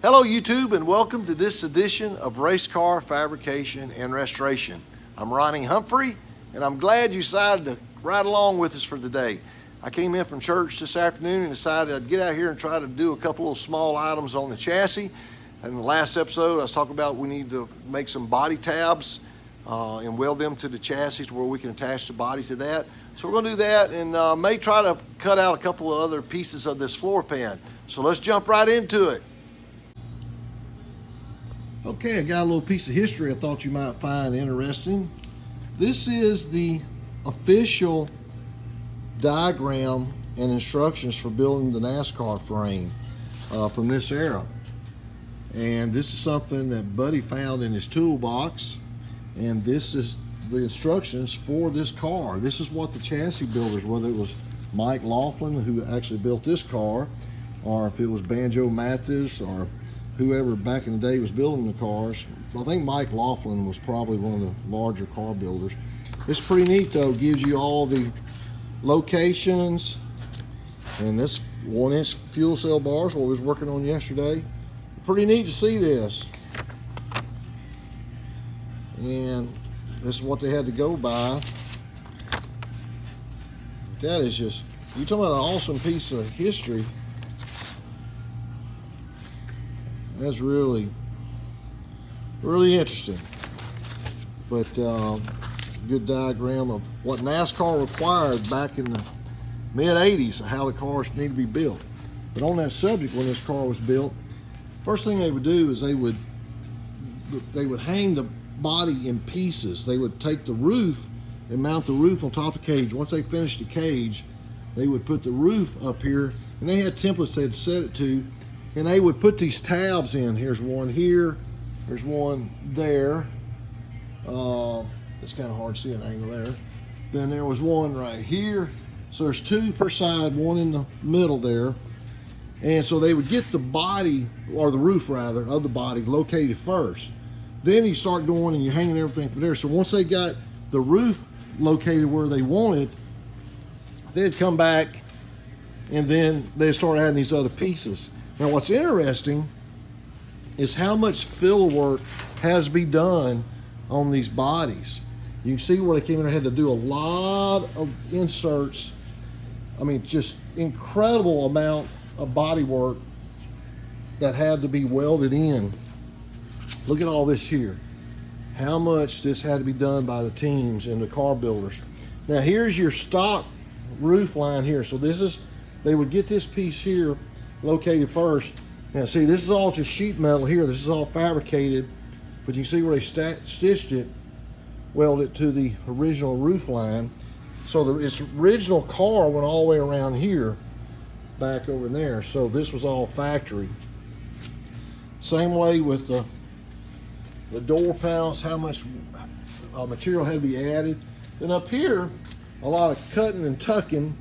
Hello YouTube and welcome to this edition of Race Car Fabrication and Restoration. I'm Ronnie Humphrey and I'm glad you decided to ride along with us for the day. I came in from church this afternoon and decided I'd get out here and try to do a couple of small items on the chassis. In the last episode I was talking about we need to make some body tabs and weld them to the chassis where we can attach the body to that. So we're going to do that and may try to cut out a couple of other pieces of this floor pan. So let's jump right into it. Okay, I got a little piece of history I thought you might find interesting. This is the official diagram and instructions for building the NASCAR frame from this era. And this is something that Buddy found in his toolbox. And this is the instructions for this car. This is what the chassis builders, whether it was Mike Laughlin, who actually built this car, or if it was Banjo Mathis, or whoever back in the day was building the cars. I think Mike Laughlin was probably one of the larger car builders. It's pretty neat though, it gives you all the locations, and this 1-inch fuel cell bars, what we was working on yesterday. Pretty neat to see this. And this is what they had to go by. That is just, you're talking about an awesome piece of history. That's really interesting. But good diagram of what NASCAR required back in the mid-80s, how the cars need to be built. But on that subject, when this car was built, first thing they would do is they would hang the body in pieces. They would take the roof and mount the roof on top of the cage. Once they finished the cage, they would put the roof up here, and they had templates they'd set it to. And they would put these tabs in. Here's one here, there's one there. It's kind of hard to see an angle there. Then there was one right here. So there's two per side, one in the middle there. And so they would get the body, or the roof rather, of the body located first. Then you start going and you're hanging everything from there. So once they got the roof located where they wanted, they'd come back and then they'd start adding these other pieces. Now what's interesting is how much fill work has to be done on these bodies. You can see where they came in and had to do a lot of inserts. I mean, just incredible amount of body work that had to be welded in. Look at all this here. How much this had to be done by the teams and the car builders. Now here's your stock roof line here. So this is, they would get this piece here located first. Now see, this is all just sheet metal here. This is all fabricated, but you can see where they stitched it, welded it to the original roof line. So its original car went all the way around here, back over there. So this was all factory. Same way with the door panels, how much material had to be added. Then up here, a lot of cutting and tucking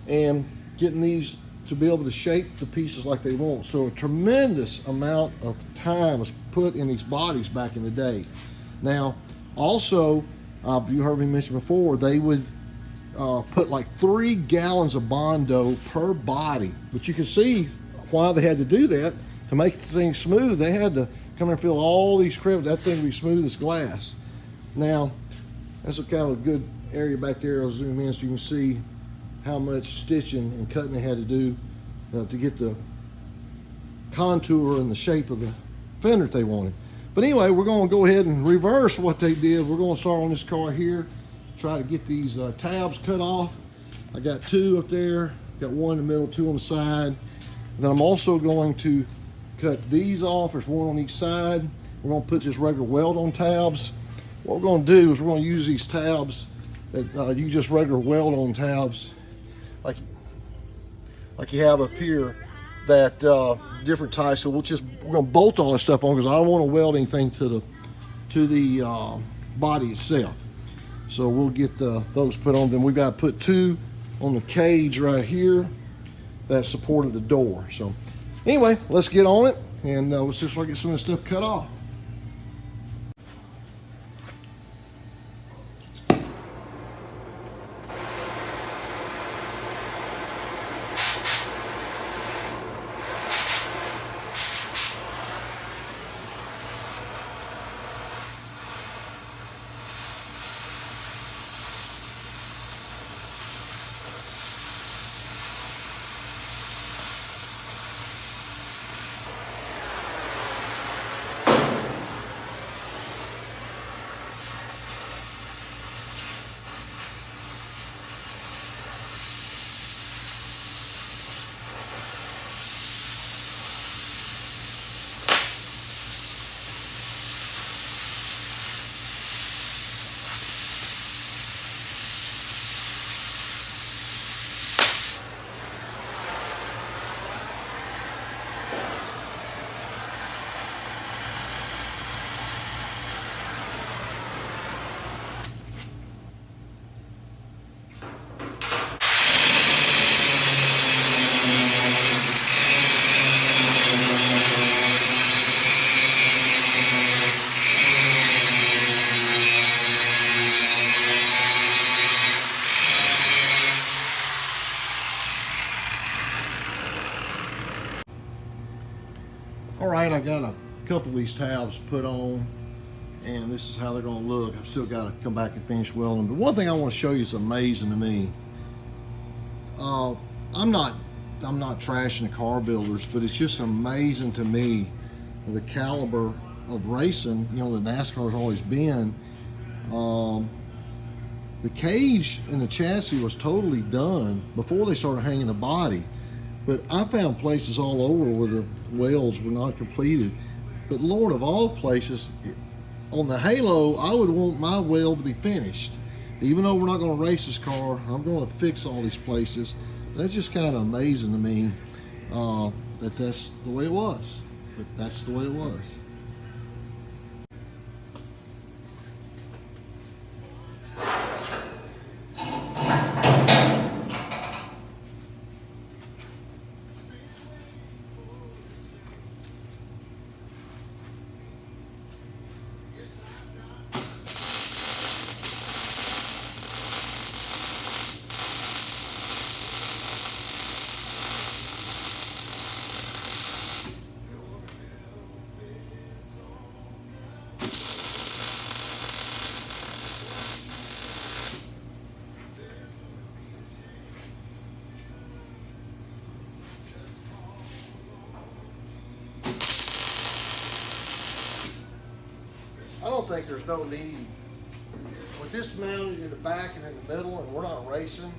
and getting these to be able to shape the pieces like they want. So a tremendous amount of time was put in these bodies back in the day. Now, also, you heard me mention before, they would put like 3 gallons of Bondo per body. But you can see why they had to do that. To make things smooth, they had to come and fill all these crevices. That thing would be smooth as glass. Now, that's a kind of a good area back there. I'll zoom in so you can see how much stitching and cutting they had to do to get the contour and the shape of the fender that they wanted. But anyway, we're going to go ahead and reverse what they did. We're going to start on this car here, try to get these tabs cut off. I got 2 up there, got 1 in the middle, 2 on the side. And then I'm also going to cut these off. There's 1 on each side. We're going to put just regular weld on tabs. What we're going to do is we're going to use these tabs that you just regular weld on tabs like you have up here, that different types. So we're going to bolt all this stuff on because I don't want to weld anything to the body itself. So we'll get those put on. Then we've got to put 2 on the cage right here that supported the door. So anyway, let's get on it and let's just get some of this stuff cut off. All right, I got a couple of these tabs put on, and this is how they're going to look. I've still got to come back and finish welding. But one thing I want to show you is amazing to me. I'm not trashing the car builders, but it's just amazing to me the caliber of racing, you know, that NASCAR has always been. The cage and the chassis was totally done before they started hanging the body. But I found places all over where the welds were not completed. But Lord of all places, on the Halo, I would want my weld to be finished. Even though we're not going to race this car, I'm going to fix all these places. That's just kind of amazing to me that that's the way it was. But that's the way it was. I don't think there's no need. With this mounted in the back and in the middle, and we're not racing,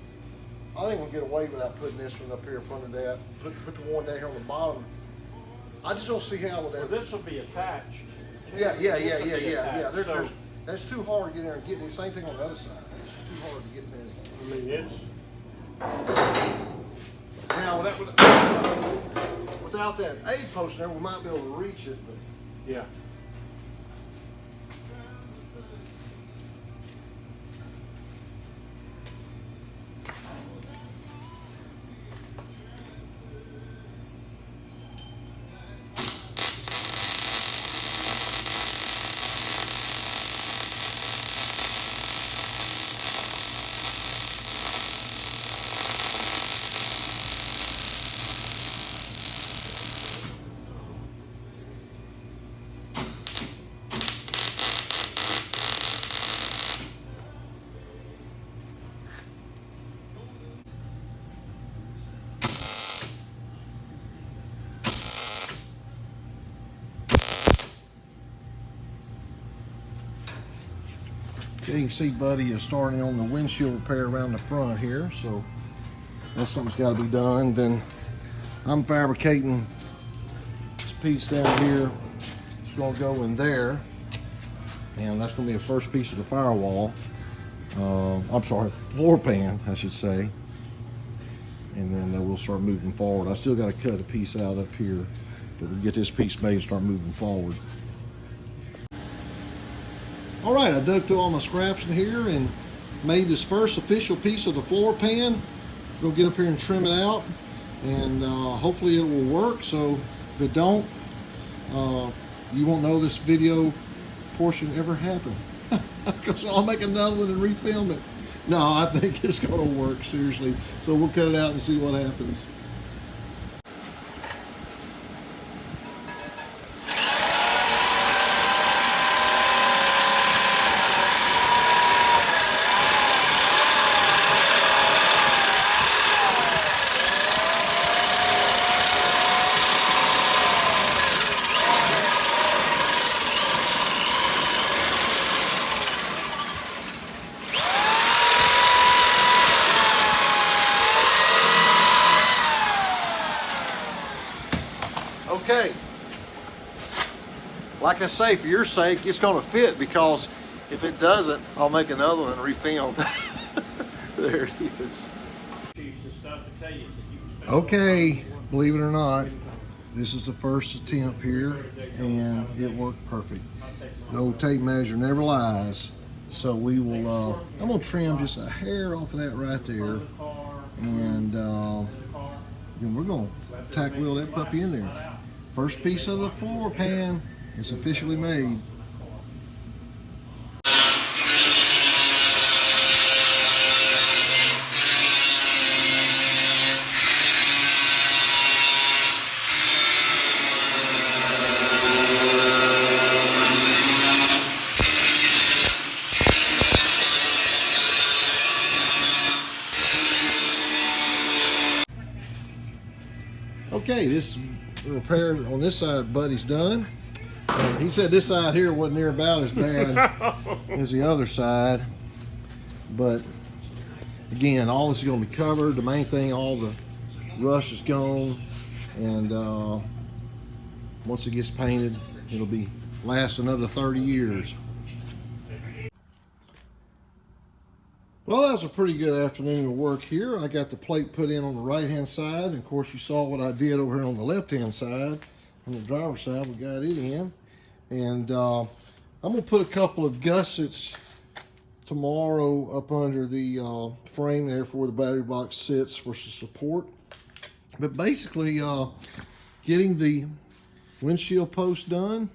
I think we'll get away without putting this one up here in front of that. Put the one down here on the bottom. I just don't see how with that. Well, this will be attached. Yeah. That's too hard to get in there and get the same thing on the other side. It's too hard to get in there. I mean, it's. Now, without that aid post there, we might be able to reach it. But Yeah. you can see Buddy is starting on the windshield repair around the front here, so that's something's got to be done. Then I'm fabricating this piece down here. It's going to go in there, and that's going to be the first piece of the firewall. I'm sorry, floor pan, I should say. And then we'll start moving forward. I still got to cut a piece out up here, but we'll get this piece made and start moving forward. All right, I dug through all my scraps in here and made this first official piece of the floor pan. We'll get up here and trim it out, and hopefully it will work. So if it don't, you won't know this video portion ever happened, because I'll make another one and refilm it. No, I think it's gonna work, seriously. So we'll cut it out and see what happens. Okay, like I say, for your sake, it's going to fit, because if it doesn't, I'll make another one and refilm. There it is. Okay, believe it or not, this is the first attempt here, and it worked perfect. The old tape measure never lies. So we will, I'm going to trim just a hair off of that right there, and then we're going to tack wheel that puppy in there. First piece of the floor pan is officially made. Okay, this repair on this side, Buddy's done. He said this side here wasn't near about as bad as the other side. But again, all this is going to be covered. The main thing, all the rust is gone. And once it gets painted, it'll be last another 30 years. Well, that was a pretty good afternoon of work here. I got the plate put in on the right-hand side. And of course, you saw what I did over here on the left-hand side. On the driver's side, we got it in. And I'm going to put a couple of gussets tomorrow up under the frame there for where the battery box sits for some support. But basically, getting the windshield post done,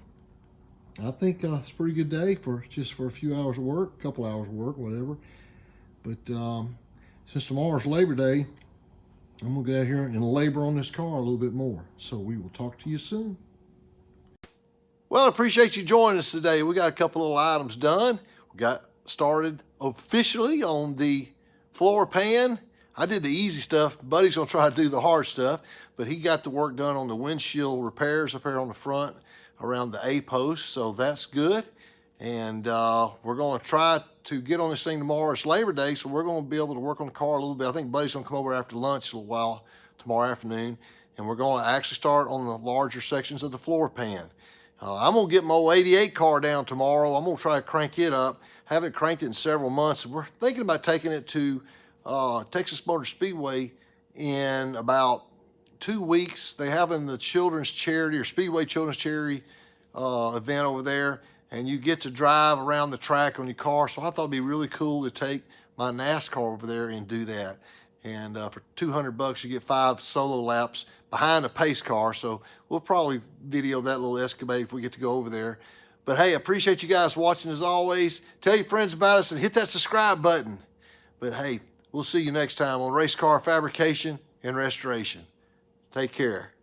I think it's a pretty good day for just for a few hours of work, a couple hours of work, whatever. But since tomorrow's Labor Day, I'm gonna get out here and labor on this car a little bit more. So we will talk to you soon. Well, I appreciate you joining us today. We got a couple little items done. We got started officially on the Floorpan. I did the easy stuff. Buddy's gonna try to do the hard stuff, but he got the work done on the windshield repairs up here on the front around the A-post, so that's good. And we're gonna try to get on this thing tomorrow. It's Labor Day, so we're gonna be able to work on the car a little bit. I think Buddy's gonna come over after lunch a little while tomorrow afternoon, and we're gonna actually start on the larger sections of the Floorpan. I'm gonna get my old 88 car down tomorrow. I'm gonna try to crank it up. Haven't cranked it in several months. We're thinking about taking it to Texas Motor Speedway in about 2 weeks. They having the children's charity or Speedway children's charity event over there, and you get to drive around the track on your car. So I thought it'd be really cool to take my NASCAR over there and do that. And for $200, you get 5 solo laps behind a pace car. So we'll probably video that little escapade if we get to go over there. But hey, I appreciate you guys watching as always. Tell your friends about us and hit that subscribe button. But hey, we'll see you next time on Race Car Fabrication and Restoration. Take care.